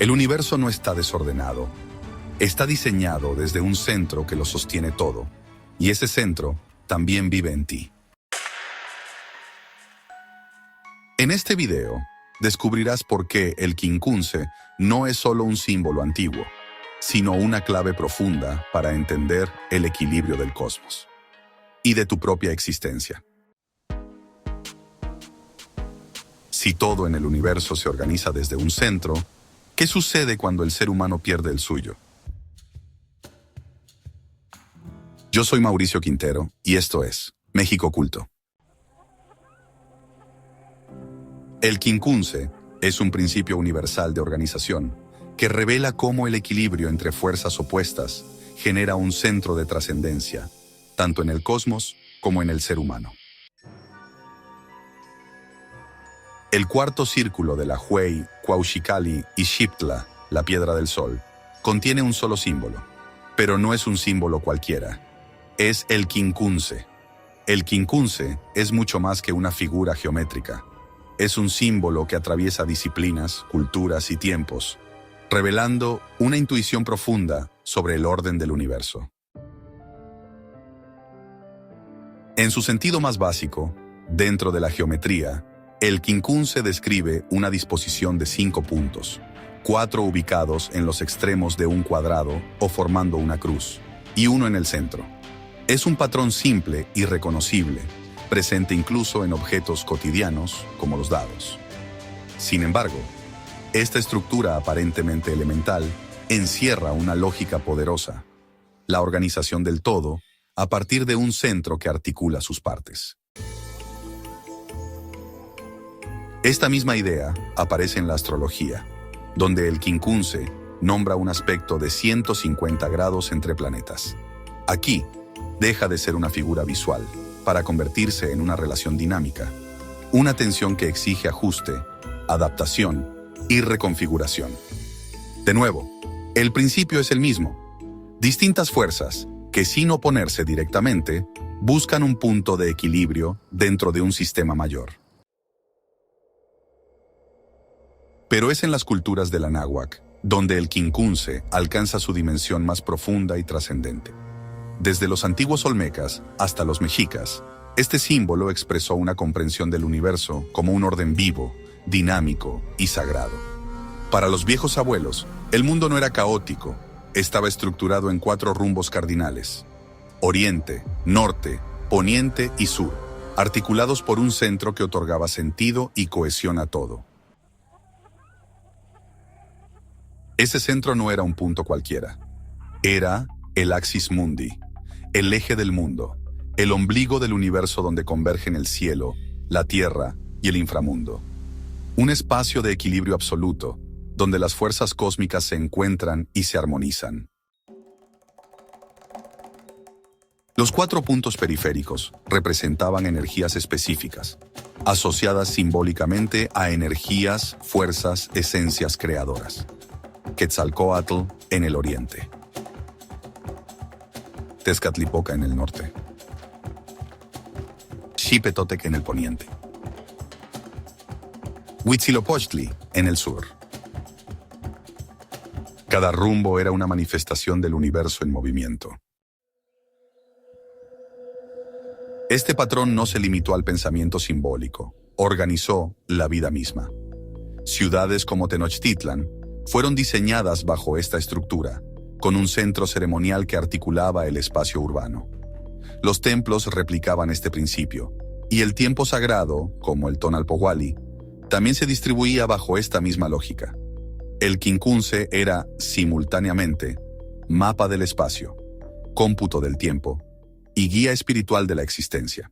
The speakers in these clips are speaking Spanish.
El universo no está desordenado. Está diseñado desde un centro que lo sostiene todo, y ese centro también vive en ti. En este video, descubrirás por qué el quincunce no es solo un símbolo antiguo, sino una clave profunda para entender el equilibrio del cosmos y de tu propia existencia. Si todo en el universo se organiza desde un centro, ¿qué sucede cuando el ser humano pierde el suyo? Yo soy Mauricio Quintero y esto es México Oculto. El quincunce es un principio universal de organización que revela cómo el equilibrio entre fuerzas opuestas genera un centro de trascendencia, tanto en el cosmos como en el ser humano. El cuarto círculo de la Huey, Cuauhxicalli y Xiptla, la piedra del sol, contiene un solo símbolo, pero no es un símbolo cualquiera. Es el quincunce. El quincunce es mucho más que una figura geométrica. Es un símbolo que atraviesa disciplinas, culturas y tiempos, revelando una intuición profunda sobre el orden del universo. En su sentido más básico, dentro de la geometría, el quincunce describe una disposición de 5 puntos, 4 ubicados en los extremos de un cuadrado o formando una cruz, y uno en el centro. Es un patrón simple y reconocible, presente incluso en objetos cotidianos como los dados. Sin embargo, esta estructura aparentemente elemental encierra una lógica poderosa, la organización del todo a partir de un centro que articula sus partes. Esta misma idea aparece en la astrología, donde el quincunce nombra un aspecto de 150 grados entre planetas. Aquí, deja de ser una figura visual para convertirse en una relación dinámica, una tensión que exige ajuste, adaptación y reconfiguración. De nuevo, el principio es el mismo. Distintas fuerzas que, sin oponerse directamente, buscan un punto de equilibrio dentro de un sistema mayor. Pero es en las culturas del Anáhuac donde el quincunce alcanza su dimensión más profunda y trascendente. Desde los antiguos olmecas hasta los mexicas, este símbolo expresó una comprensión del universo como un orden vivo, dinámico y sagrado. Para los viejos abuelos, el mundo no era caótico, estaba estructurado en 4 rumbos cardinales: oriente, norte, poniente y sur, articulados por un centro que otorgaba sentido y cohesión a todo. Ese centro no era un punto cualquiera, era el Axis Mundi, el eje del mundo, el ombligo del universo donde convergen el cielo, la tierra y el inframundo. Un espacio de equilibrio absoluto, donde las fuerzas cósmicas se encuentran y se armonizan. Los 4 puntos periféricos representaban energías específicas, asociadas simbólicamente a energías, fuerzas, esencias creadoras. Quetzalcóatl en el oriente, Tezcatlipoca en el norte, Xipetotec en el poniente, Huitzilopochtli en el sur. Cada rumbo era una manifestación del universo en movimiento. Este patrón no se limitó al pensamiento simbólico, organizó la vida misma. Ciudades como Tenochtitlan fueron diseñadas bajo esta estructura, con un centro ceremonial que articulaba el espacio urbano. Los templos replicaban este principio, y el tiempo sagrado, como el Tonalpohualli, también se distribuía bajo esta misma lógica. El quincunce era, simultáneamente, mapa del espacio, cómputo del tiempo y guía espiritual de la existencia.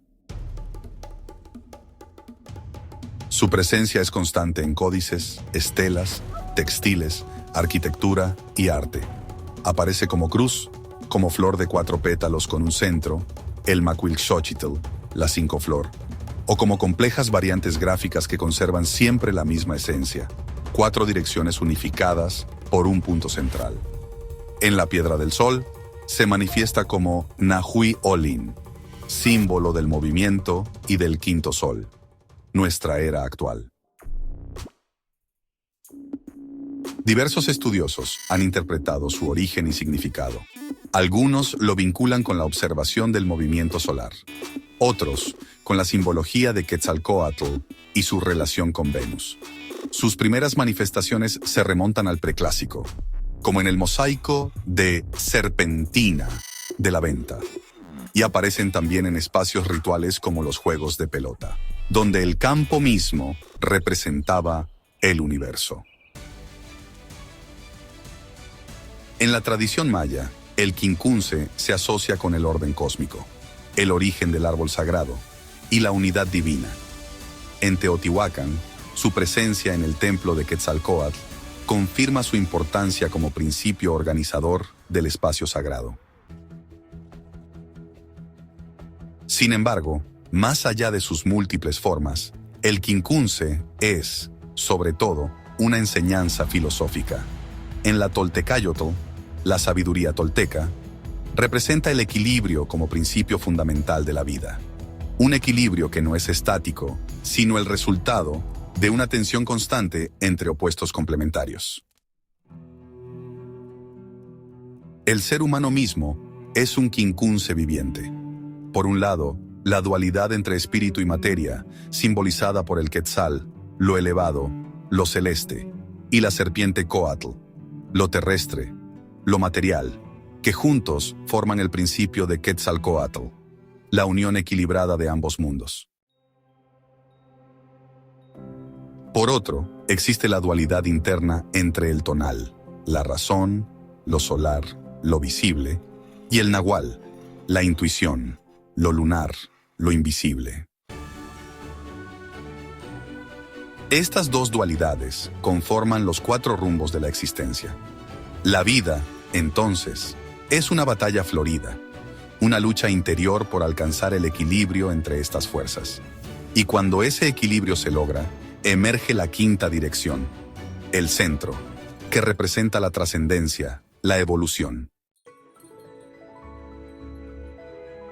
Su presencia es constante en códices, estelas, textiles, arquitectura y arte. Aparece como cruz, como flor de 4 pétalos con un centro, el Macuilxochitl, la 5 flor, o como complejas variantes gráficas que conservan siempre la misma esencia, 4 direcciones unificadas por un punto central. En la piedra del sol, se manifiesta como Nahui Olin, símbolo del movimiento y del quinto sol, nuestra era actual. Diversos estudiosos han interpretado su origen y significado. Algunos lo vinculan con la observación del movimiento solar, otros con la simbología de Quetzalcóatl y su relación con Venus. Sus primeras manifestaciones se remontan al preclásico, como en el mosaico de Serpentina de la Venta, y aparecen también en espacios rituales como los juegos de pelota, donde el campo mismo representaba el universo. En la tradición maya, el quincunce se asocia con el orden cósmico, el origen del árbol sagrado y la unidad divina. En Teotihuacán, su presencia en el templo de Quetzalcóatl confirma su importancia como principio organizador del espacio sagrado. Sin embargo, más allá de sus múltiples formas, el quincunce es, sobre todo, una enseñanza filosófica. En la Toltecayotl, la sabiduría tolteca, representa el equilibrio como principio fundamental de la vida. Un equilibrio que no es estático, sino el resultado de una tensión constante entre opuestos complementarios. El ser humano mismo es un quincunce viviente. Por un lado, la dualidad entre espíritu y materia, simbolizada por el Quetzal, lo elevado, lo celeste, y la serpiente Cóatl, lo terrestre, lo material, que juntos forman el principio de Quetzalcóatl, la unión equilibrada de ambos mundos. Por otro, existe la dualidad interna entre el tonal, la razón, lo solar, lo visible, y el nahual, la intuición, lo lunar, lo invisible. Estas dos dualidades conforman los 4 rumbos de la existencia. La vida, entonces, es una batalla florida, una lucha interior por alcanzar el equilibrio entre estas fuerzas. Y cuando ese equilibrio se logra, emerge la quinta dirección, el centro, que representa la trascendencia, la evolución.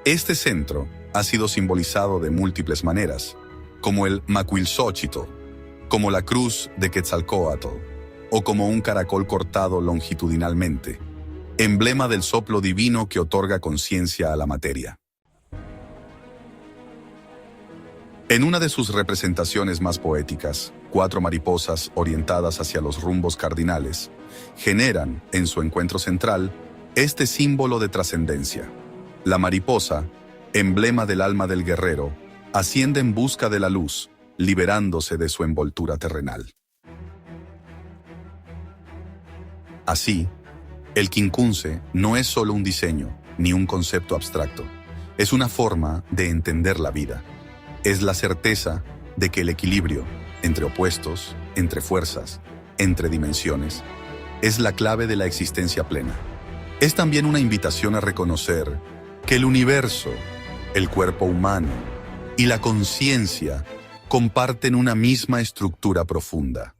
Este centro ha sido simbolizado de múltiples maneras, como el Macuilxóchitl, como la cruz de Quetzalcóatl, o como un caracol cortado longitudinalmente, emblema del soplo divino que otorga conciencia a la materia. En una de sus representaciones más poéticas, 4 mariposas orientadas hacia los rumbos cardinales generan, en su encuentro central, este símbolo de trascendencia. La mariposa, emblema del alma del guerrero, asciende en busca de la luz, liberándose de su envoltura terrenal. Así, el quincunce no es solo un diseño ni un concepto abstracto, es una forma de entender la vida. Es la certeza de que el equilibrio entre opuestos, entre fuerzas, entre dimensiones, es la clave de la existencia plena. Es también una invitación a reconocer que el universo, el cuerpo humano y la conciencia comparten una misma estructura profunda.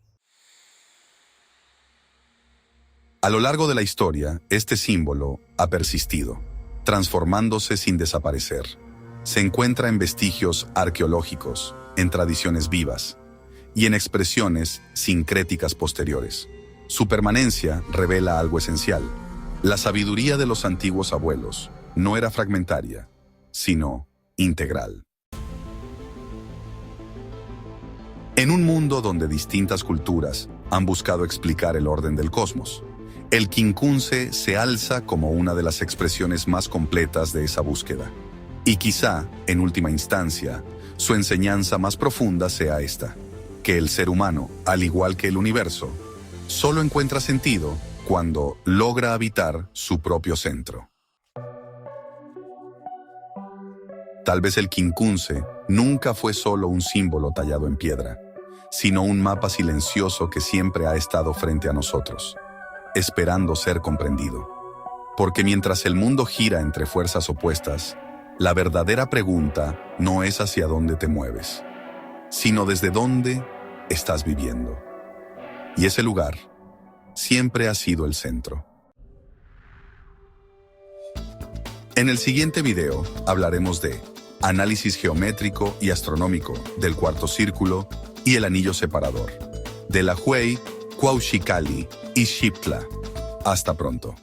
A lo largo de la historia, este símbolo ha persistido, transformándose sin desaparecer. Se encuentra en vestigios arqueológicos, en tradiciones vivas y en expresiones sincréticas posteriores. Su permanencia revela algo esencial. La sabiduría de los antiguos abuelos no era fragmentaria, sino integral. En un mundo donde distintas culturas han buscado explicar el orden del cosmos, el quincunce se alza como una de las expresiones más completas de esa búsqueda. Y quizá, en última instancia, su enseñanza más profunda sea esta, que el ser humano, al igual que el universo, solo encuentra sentido cuando logra habitar su propio centro. Tal vez el quincunce nunca fue solo un símbolo tallado en piedra, sino un mapa silencioso que siempre ha estado frente a nosotros, esperando ser comprendido. Porque mientras el mundo gira entre fuerzas opuestas, la verdadera pregunta no es hacia dónde te mueves, sino desde dónde estás viviendo. Y ese lugar siempre ha sido el centro. En el siguiente video hablaremos de análisis geométrico y astronómico del cuarto círculo y el anillo separador, de la Huey Cuauhxicalli y Xiptla. Hasta pronto.